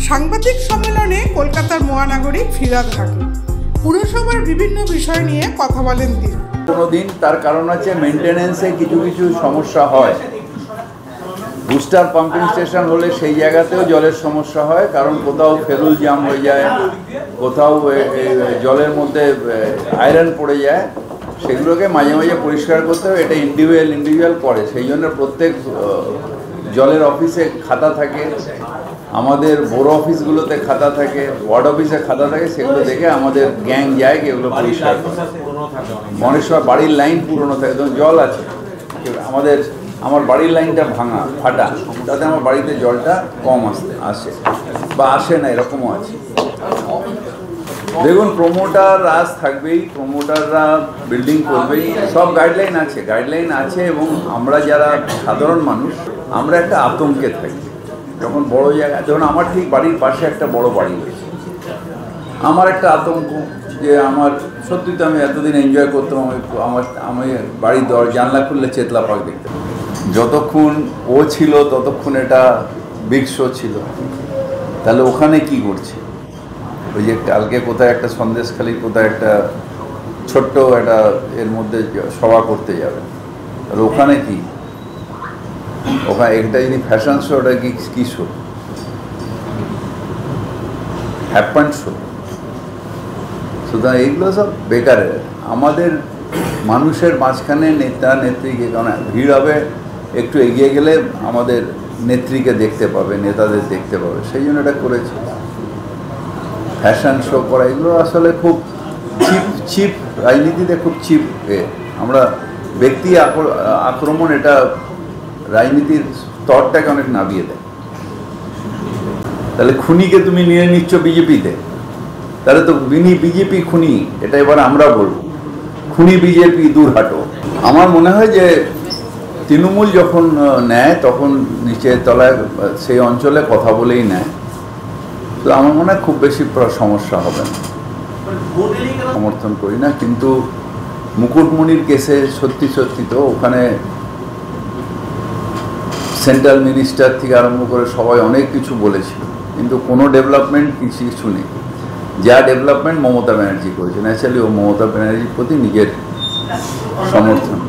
সাংবাদিক সম্মেলনে কলকাতার মহানাগরিক ফিরহাদ হাকিম পুরসভার বিভিন্ন বিষয় নিয়ে কথা বলেন তিনি। কোনোদিন তার কারণ আছে মেইনটেনেন্সে কিছু কিছু সমস্যা হয়। বুস্টার পাম্পিং স্টেশন হলে সেই জায়গাতেও জলের সমস্যা হয়, কারণ কোথাও ফেরুল জাম হয়ে যায়, কোথাও জলের মধ্যে আয়রন পড়ে যায়, সেগুলোকে মাঝে মাঝে পরিষ্কার করতে হবে। এটা ইন্ডিভিজুয়াল করে, সেই জন্য প্রত্যেক জলের অফিসে খাতা থাকে, আমাদের বড় অফিসগুলোতে খাতা থাকে, ওয়ার্ড অফিসে খাতা থাকে, সেগুলো দেখে আমাদের গ্যাং যায় এগুলো পরিষ্কার করে। অনেক সময় বাড়ির লাইন পুরনো থাকে, তখন জল আছে, আমার বাড়ির লাইনটা ভাঙা ফাটা, তাতে আমার বাড়িতে জলটা কম আসে বা আসে না, এরকমও আছে। দেখুন, প্রমোটার রাজ থাকবেই, প্রমোটাররা বিল্ডিং করবেই, সব গাইডলাইন আছে এবং আমরা যারা সাধারণ মানুষ আমরা একটা আতঙ্কে থাকি। যখন বড় জায়গা, যখন আমার ঠিক বাড়ির পাশে একটা বড় বাড়ি হয়েছে, আমার একটা আতঙ্ক যে আমার সত্যি তো আমি এতদিন এনজয় করতাম, আমি বাড়ির জানলা খুললে চেতলা পাক দেখতে। যতক্ষণ ও ছিল ততক্ষণ এটা বিগ শো ছিল। তাহলে ওখানে কি করছে? ওই যে কালকে কোথায় একটা সন্দেশখালির কোথায় একটা ছোট্ট একটা এর মধ্যে সভা করতে যাবে, তাহলে ওখানে কি? ওখানে একটা যদি ফ্যাশন শো, ওটা কি শো? Happen show. সুতরাং এইগুলো সব বেকারের। আমাদের মানুষের মাঝখানে নেতা নেত্রীকে, কারণ ভিড় হবে, একটু এগিয়ে গেলে আমাদের নেত্রীকে দেখতে পাবে, নেতাদের দেখতে পাবে, সেই জন্য এটা করেছে। ফ্যাশন শো করা এগুলো আসলে খুব চিপ রাজনীতিতে খুব চিপ। আমরা ব্যক্তি আক্রমণ, এটা রাজনীতির স্তরটাকে অনেক নামিয়ে দেয়। তাহলে খুনিকে তুমি নিয়ে নিচ্ছ বিজেপিতে, তাহলে তো বিজেপি খুনি, এটা এবার আমরা বলবো খুনি বিজেপি, দূর হাঁটো। আমার মনে হয় যে তৃণমূল যখন নেয় তখন নিচের তলায় সেই অঞ্চলে কথা বলেই নেয়, তো আমার মনে হয় খুব বেশি সমস্যা হবে না। সমর্থন করি না, কিন্তু মুকুটমণির কেসে সত্যি তো ওখানে সেন্ট্রাল মিনিস্টার থেকে আরম্ভ করে সবাই অনেক কিছু বলেছিল, কিন্তু কোনো ডেভেলপমেন্ট কিছু নেই। যা ডেভেলপমেন্ট মমতা ব্যানার্জি করেছে, ন্যাচারালি ও মমতা ব্যানার্জির প্রতি নিজের সমর্থন।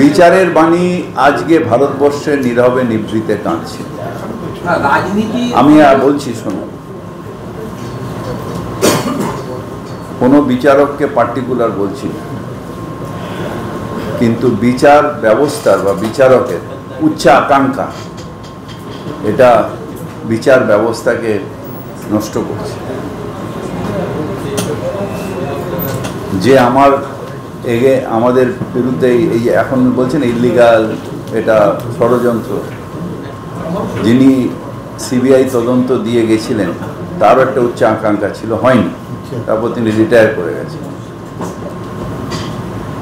বিচারের বাণী আজকে ভারতবর্ষের নীরবে নিভৃতে কাঁদছে। আমি বলছি, শোনো, কোনো বিচারককে পার্টিকুলার বলছি না, কিন্তু বিচার ব্যবস্থার বা বিচারকের উচ্চ আকাঙ্ক্ষা এটা বিচার ব্যবস্থাকে নষ্ট করছে। যে আমাদের বিরুদ্ধে এই যে এখন বলছেন ইল্লিগাল, এটা ষড়যন্ত্র, যিনি সিবিআই তদন্ত দিয়ে গেছিলেন তারও একটা উচ্চ আকাঙ্ক্ষা ছিল, হয়নি, তারপর তিনি রিটায়ার করে গেছেন।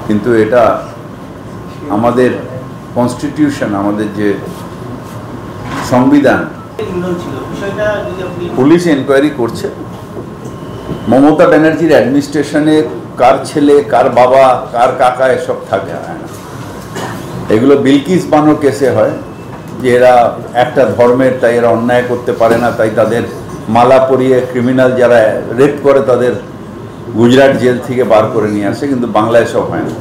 কিন্তু এটা আমাদের কনস্টিটিউশন, আমাদের যে সংবিধান, পুলিশ এনকোয়ারি করছে। মমতা ব্যানার্জির অ্যাডমিনিস্ট্রেশনে কার ছেলে, কার বাবা, কার কাকা এসব থাকে না। এগুলো বিলকিস বানো কেসে হয় যে এরা একটা ধর্মের, তাই এরা অন্যায় করতে পারে না, তাই তাদের মালা পরিয়ে ক্রিমিনাল যারা রেপ করে তাদের গুজরাট জেল থেকে বার করে নিয়ে আসে, কিন্তু বাংলায় সব হয় না।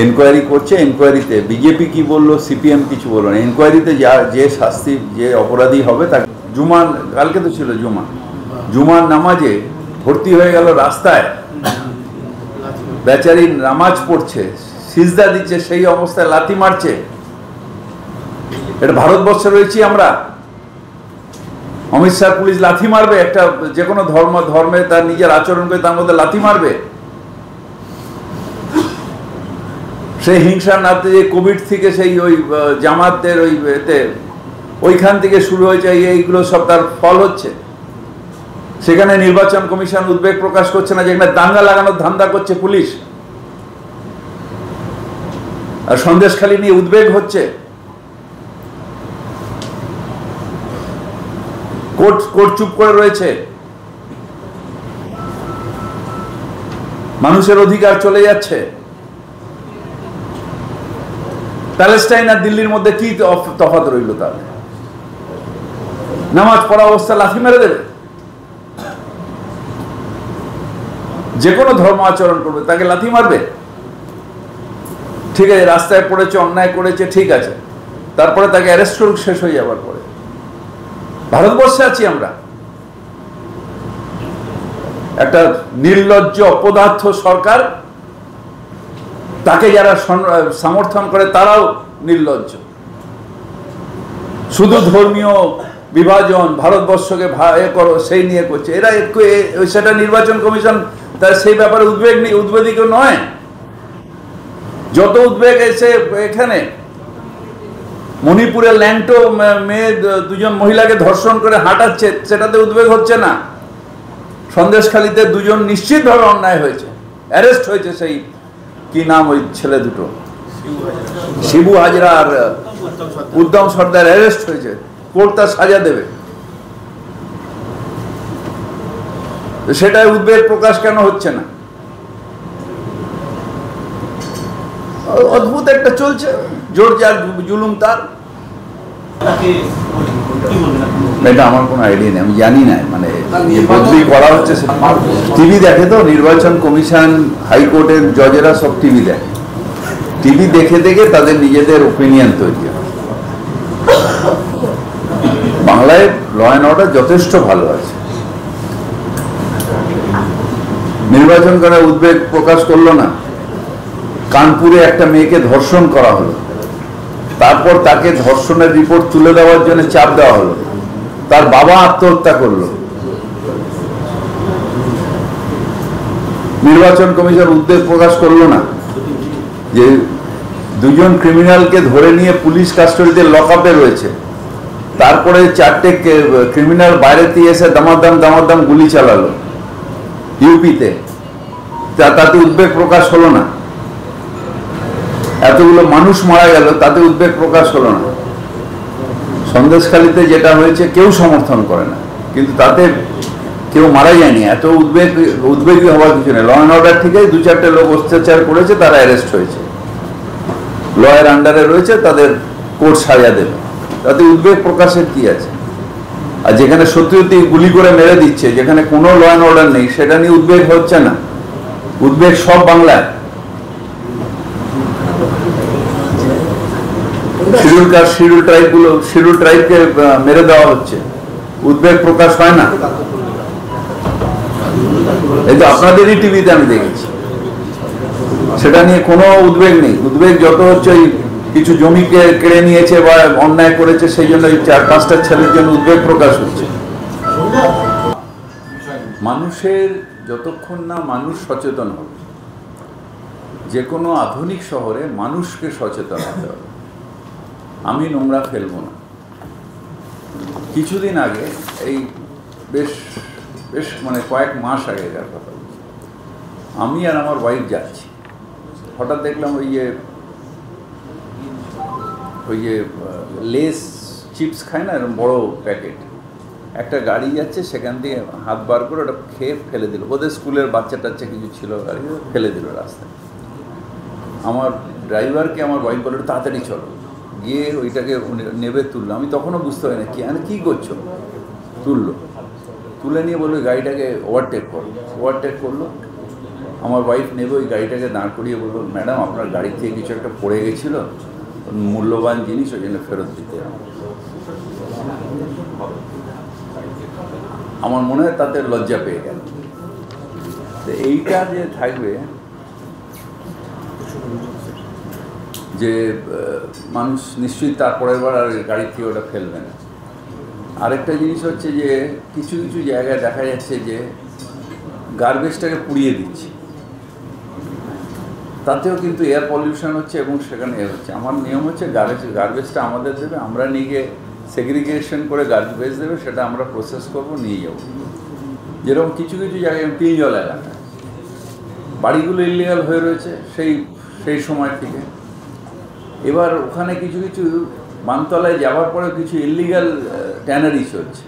এনকোয়ারি করছে, এনকোয়ারিতে বিজেপি কি বললো, সিপিএম কিছু বললো না। এনকোয়ারিতে যে শাস্তি, যে অপরাধী হবে তাকে, জুমান কালকে তো ছিল জুমার নামাজে ভর্তি হয়ে গেল রাস্তায়, বেচারি নামাজ পড়ছে, সিজদা দিচ্ছে, সেই অবস্থায় লাথি মারছে। এটা ভারতবর্ষে রয়েছি আমরা। অমিত শাহ পুলিশ লাথি মারবে? একটা যে কোনো ধর্মে তার নিজের আচরণ করে তার মধ্যে লাথি মারবে? সেই হিংসার নাতে যে কোভিড থেকে সেই ওই জামাতের ওইখান থেকে শুরু হয়েছে, এইগুলো সব তার ফল হচ্ছে। সেখানে নির্বাচন কমিশন উদ্বেগ প্রকাশ করছে না, যেখানে দাঙ্গা লাগানোর ধান্দা করছে পুলিশ, আর সন্দেশখালি নিয়ে উদ্বেগ হচ্ছে। কোর্ট চুপ করে রয়েছে। মানুষের অধিকার চলে যাচ্ছে। প্যালেস্টাইন আর দিল্লির মধ্যে কি তফাৎ রইল? তাহলে নামাজ পড়া অবস্থা লাথি মেরে দেবে, যে কোনো ধর্ম আচরণ করবে তাকে লাথি মারবে। ঠিক আছে, রাস্তায় পড়েছে, অন্যায় করেছে, ঠিক আছে, তারপরে তাকে অ্যারেস্ট করুক, শেষ হয়ে যাবার পরে। ভারতবর্ষে আছি আমরা, একটা নির্লজ্জ অপদার্থ সরকার, তাকে যারা সমর্থন করে তারাও নির্লজ্জ। শুধু ধর্মীয় বিভাজন, ভারতবর্ষকে করো সেই নিয়ে করছে এরা। সেটা নির্বাচন কমিশন তার সেই ব্যাপারে উদ্বেগী নয়। যত উদ্বেগ এসে এখানে মণিপুরের ল্যাংটো মেয়ে দুজন মহিলাকে ধর্ষণ করে হাঁটাচ্ছে, সেটাতে উদ্বেগ হচ্ছে না। সন্দেশখালীতে দুজন নিশ্চিতভাবে অন্যায় হয়েছে, অ্যারেস্ট হয়েছে, সেই কি নাম ওই ছেলে দুটো, শিবু হাজরা আর উত্তম সর্দার অ্যারেস্ট হয়েছে, কোর্ট তার সাজা দেবে। সেটাই উদ্বেগ প্রকাশ কেন হচ্ছে না? অদ্ভুত একটা চলছে, জোর যার জুলুম তার। এটা আমার কোনো আইডিয়া নেই, আমি জানি না। মানে বদলি করা হচ্ছে, টিভি দেখে তো নির্বাচন কমিশন, হাইকোর্টের জজেরা সব টিভি দেখে। টিভি দেখে দেখে তাদের নিজেদের ওপিনিয়ন তৈরি হয়। বাংলায় ল অ্যান্ড অর্ডার যথেষ্ট ভালো আছে। নির্বাচন করে উদ্বেগ প্রকাশ করলো না। কানপুরে একটা মেয়েকে ধর্ষণ করা হলো, তারপর তাকে ধর্ষণের রিপোর্ট তুলে দেওয়ার জন্য চাপ দেওয়া হলো, তার বাবা আত্মহত্যা করলো। নির্বাচন কমিশন উদ্বেগ প্রকাশ করলো না যে দুজন ক্রিমিনালকে ধরে নিয়ে পুলিশ কাস্টডিতে লকআপে রয়েছে, তারপরে 4টে ক্রিমিনাল বাইরে দিয়ে এসে দামাদাম গুলি চালালো ইউপিতে, তাতে উদ্বেগ প্রকাশ হলো না। এতগুলো মানুষ মারা গেল, তাতে উদ্বেগ প্রকাশ হলো না। সন্দেশখালীতে যেটা হয়েছে কেউ সমর্থন করে না, কিন্তু তাতে কেউ মারা যায়নি। এত উদ্বেগী হওয়ার কিছু নেই। ল অ্যান্ড অর্ডার ঠিকই, 2-4টে লোক অত্যাচার করেছে, তারা অ্যারেস্ট হয়েছে, লয়ের আন্ডারে রয়েছে, তাদের কোর্ট সাজা দেবে, তাতে উদ্বেগ প্রকাশের কি আছে? আর যেখানে সত্যি সত্যি গুলি করে মেরে দিচ্ছে, যেখানে কোনো ল অ্যান্ড অর্ডার নেই, সেটা নিয়ে উদ্বেগ হচ্ছে না। উদ্বেগ সব বাংলায়। শিডিউল ট্রাইবকে মেরে দেওয়া হচ্ছে, উদ্বেগ প্রকাশ হয় না। এই তো আপনাদেরই টিভিতে আমি দেখেছি, সেটা নিয়ে কোনো উদ্বেগ নেই। উদ্বেগ যত হচ্ছে ওই কিছু জমিকে কেড়ে নিয়েছে বা অন্যায় করেছে, সেই জন্য ওই 4-5টা ছেলের জন্য উদ্বেগ প্রকাশ হচ্ছে। মানুষের যতক্ষণ না মানুষ সচেতন হবে, যে কোনো আধুনিক শহরে মানুষকে সচেতন হতে হবে। আমি নোংরা ফেলবো না। কিছুদিন আগে, এই বেশ মানে কয়েক মাস আগেকার কথা, আমি আর আমার ওয়াইফ যাচ্ছি, হঠাৎ দেখলাম ওই যে লেস চিপস খায় না, এরকম বড় প্যাকেট, একটা গাড়ি যাচ্ছে, সেখান থেকে হাত বার করে ওটা খেয়ে ফেলে দিল। বোধহয় স্কুলের বাচ্চা টাচ্চা কিছু ছিল, গাড়ি ফেলে দিল রাস্তায়। আমার ড্রাইভারকে আমার ওয়াইফ বলল তাড়াতাড়ি চলো, গিয়ে ওইটাকে নেবে তুললো। আমি তখনও বুঝতে পারি না কি করছো। তুলে নিয়ে বললো গাড়িটাকে ওভারটেক করলো। আমার ওয়াইফ নেবে ওই গাড়িটাকে দাঁড় করিয়ে বললো, ম্যাডাম আপনার গাড়ি থেকে কিছু একটা পড়ে গেছিলো, মূল্যবান জিনিস, ওই জন্য ফেরত দিতে হবে। আমার মনে হয় তাতে লজ্জা পেয়ে গেল। এইটা যে থাকবে, যে মানুষ নিশ্চয়ই তারপরের বার আর গাড়ি থেকে ওটা ফেলবে না। আরেকটা জিনিস হচ্ছে যে কিছু কিছু জায়গায় দেখা যাচ্ছে যে গার্বেজটাকে পুড়িয়ে দিচ্ছে, তাতেও কিন্তু এয়ার পলিউশন হচ্ছে এবং সেখানে হচ্ছে। আমার নিয়ম হচ্ছে গার্বেজটা আমাদের দেবে, আমরা নিয়ে গিয়ে সেগ্রিগেশন করে গার্বেজ দেবে, সেটা আমরা প্রসেস করব, নিয়ে যাব। যেরকম কিছু কিছু জায়গায় তিনজল এলাকায় বাড়িগুলো ইলিগাল হয়ে রয়েছে সেই সময় থেকে। এবার ওখানে কিছু কিছু বানতলায় যাওয়ার পরে কিছু ইলিগাল ট্যানারি চলছে,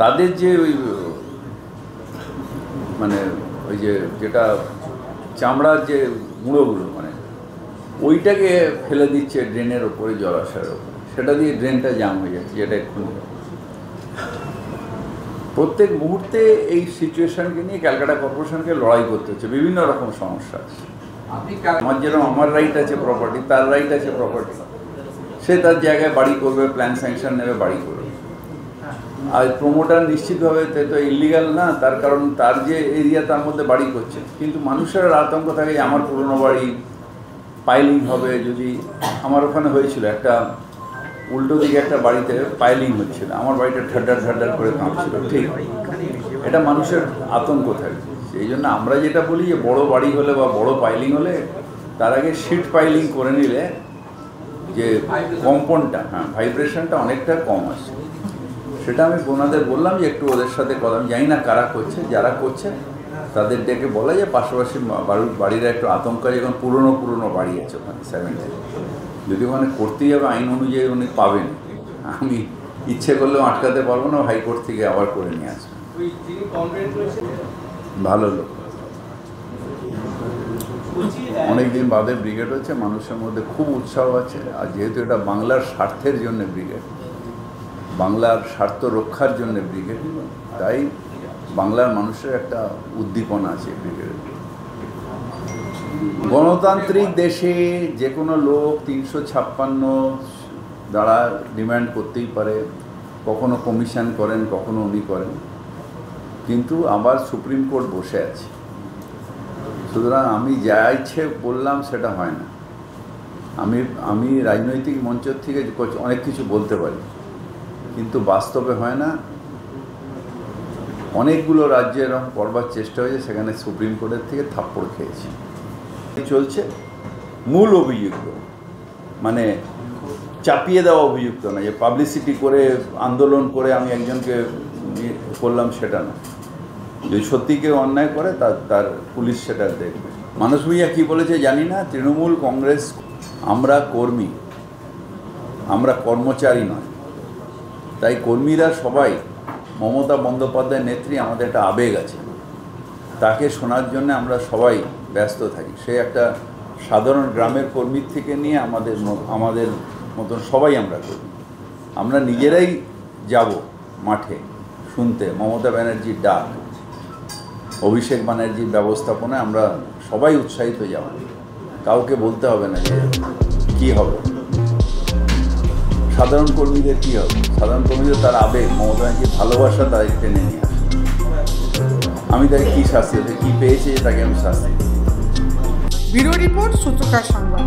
তাদের যে ওই মানে ওই যেটা চামড়ার যে গুঁড়োগুলো, মানে ওইটাকে ফেলে দিচ্ছে ড্রেনের ওপরে, জলাশয়ের ওপরে, সেটা দিয়ে ড্রেনটা জাম হয়ে যাচ্ছে, যেটা এক্ষুনি। প্রত্যেক মুহূর্তে এই সিচুয়েশনকে নিয়ে ক্যালকাটা কর্পোরেশনকে লড়াই করতে হচ্ছে, বিভিন্ন রকম সমস্যা আছে। আমার যেরকম আমার রাইট আছে প্রপার্টি, তার রাইট আছে প্রপার্টি, সে তার জায়গায় বাড়ি করবে, প্ল্যান স্যাংশন নেবে, বাড়ি করবে। আর প্রমোটার নিশ্চিতভাবে তো ইলিগাল না, তার কারণ তার যে এরিয়া তার মধ্যে বাড়ি করছে, কিন্তু মানুষের আতঙ্ক থাকে যে আমার পুরনো বাড়ি পাইলিং হবে। যদি আমার ওখানে হয়েছিল একটা উল্টো দিকে একটা বাড়িতে পাইলিং হচ্ছিল, আমার বাড়িটা ঠাড্ডার ঠাড্ডার করে কাঁপছিল, ঠিক এটা মানুষের আতঙ্ক থাকে। সেই জন্য আমরা যেটা বলি যে বড় বাড়ি হলে বা বড় পাইলিং হলে তার আগে শিট পাইলিং করে নিলে যে কম্পনটা, ভাইব্রেশনটা অনেকটা কম আসে। সেটা আমি ওনাদের বললাম যে একটু ওদের সাথে কথা, আমি জানি না কারা করছে, যারা করছে তাদের ডেকে বলা যে পাশাপাশি বাড়ির একটু আতঙ্ক, যখন পুরনো বাড়ি আছে ওখানে 70, যদি ওখানে করতেই হবে আইন অনুযায়ী উনি পাবেন, আমি ইচ্ছে করলেও আটকাতে পারবো না, হাইকোর্ট থেকে আবার করে নিয়ে আসবেন। ভালো লোক, অনেকদিন বাদে ব্রিগেড হচ্ছে, মানুষের মধ্যে খুব উৎসাহ আছে। আর যেহেতু এটা বাংলার স্বার্থের জন্য ব্রিগেড, বাংলার স্বার্থ রক্ষার জন্য ব্রিগেড, তাই বাংলার মানুষের একটা উদ্দীপনা আছে ব্রিগেডের। গণতান্ত্রিক দেশে যে কোনো লোক 356 দ্বারা ডিমান্ড করতেই পারে, কখনো কমিশন করেন, কখনো উনি করেন, কিন্তু আবার সুপ্রিম কোর্ট বসে আছে। সুতরাং আমি যা ইচ্ছে বললাম সেটা হয় না। আমি রাজনৈতিক মঞ্চ থেকে অনেক কিছু বলতে পারি, কিন্তু বাস্তবে হয় না। অনেকগুলো রাজ্যে এরকম করবার চেষ্টা হয়েছে, সেখানে সুপ্রিম কোর্টের থেকে থাপ্পড় খেয়েছে। চলছে মূল অভিযুক্ত, মানে চাপিয়ে দেওয়া অভিযুক্ত না, যে পাবলিসিটি করে আন্দোলন করে আমি একজনকে করলাম, সেটা না। যদি সত্যি কেউ অন্যায় করে তার পুলিশ সেটা দেখবে। মানস ভূঁইয়া কী বলেছে জানি না। তৃণমূল কংগ্রেস, আমরা কর্মী, আমরা কর্মচারী নয়। তাই কর্মীরা সবাই মমতা বন্দ্যোপাধ্যায়ের নেত্রী, আমাদের একটা আবেগ আছে, তাকে শোনার জন্য আমরা সবাই ব্যস্ত থাকি। সে একটা সাধারণ গ্রামের কর্মীর থেকে নিয়ে আমাদের মতন সবাই আমরা করি। আমরা নিজেরাই যাব মাঠে শুনতে মমতা ব্যানার্জির ডাক, অভিষেক ব্যানার্জির ব্যবস্থাপনায় আমরা সবাই উৎসাহিত যাব। কাউকে বলতে হবে না যে কী হবে, সাধারণ কর্মীদের কী হবে। সাধারণ কর্মীদের তার আবেগ, মমতা ব্যানার্জির ভালোবাসা তাদের টেনে নিয়ে আসে। আমি তাকে কী শাস্তি, কী পেয়েছে তাকে আমি শাস্তি। ব্যুরো রিপোর্ট, সূত্রকার সংবাদ।